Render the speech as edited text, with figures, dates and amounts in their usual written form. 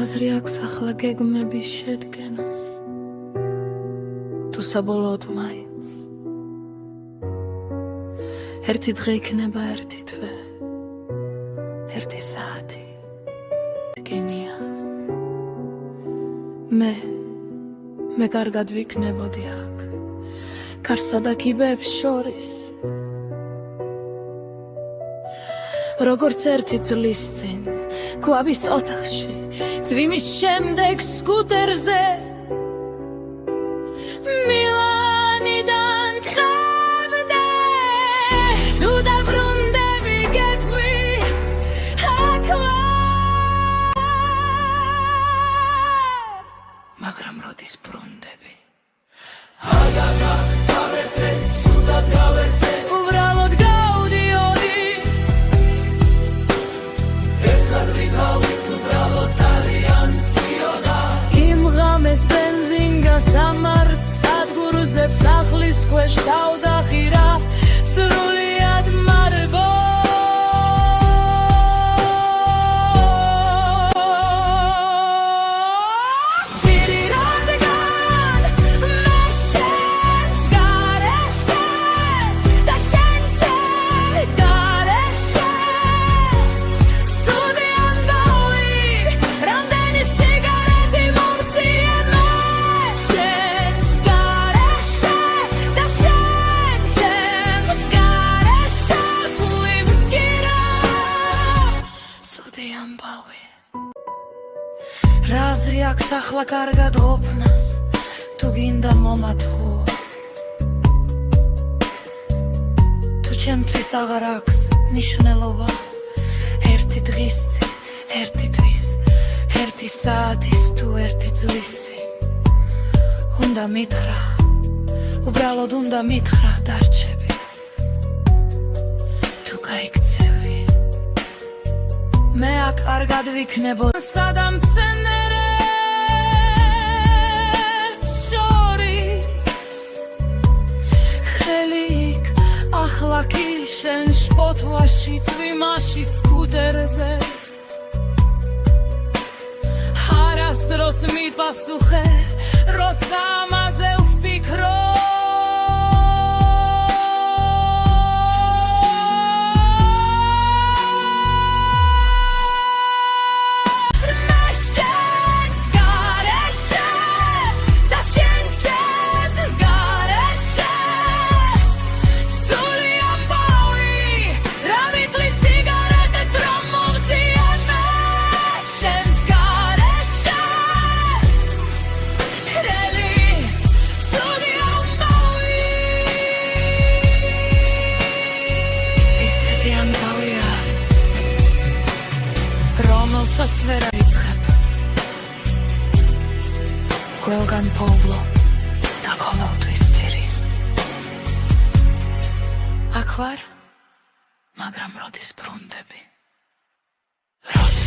აზრი აქვს ახლა გეგმების შედგენას თუ საბოლოოდ მაინც ერთი დღე იქნება ერთი თვე ერთი საათი დგენია მე კარგად ვიქნებოდი აქ კარსა და კიბეებს შორის როგორც ერთი წლის წინ კვების ოთახში ძვიმის შემდეგ სკუტერზე მილანიდან ხავდე თუ დაბრუნდები გეტყვი აქლა მაგრამ როდის ბრუნდები აგაგა გავერდე სუდად გავერდე უბრალოდ გავდიოდი ერთად ვიყავით უბრალოდ სამართ სადგურზებს ახლის ქვეშ დავდახირა სრულიად მარგო პირი რადგან მე შენს გარეშე და შენ ჩემ გარეშე ცუდი ამბავი რამდენი სიგარეტი მომწია რაზრი აქვს ახლა კარგად ყოფნას თუ გინდა მომათხოვო თუ ჩემთვის აღარ აქვს ნიშნულობა ერთი დღის წინ ერთი თვის ერთი საათის თუ ერთი წლის წინ უნდა მითხრა უბრალოდ უნდა მითხრა დარჩები თუ გაიქცევი მე აქ კარგად ვიქნებოდი სადამ ახლა კი შენ შპოთვაში წვიმაში სკუტერზე არასდროს მიპასუხე როცა ამაზე ვფიქრო რომელსაც ვერ აიწყებ ყველგან პოვლო და ყოველთვის ძირი აქ ვარ მაგრამ როდის ბრუნდები როდის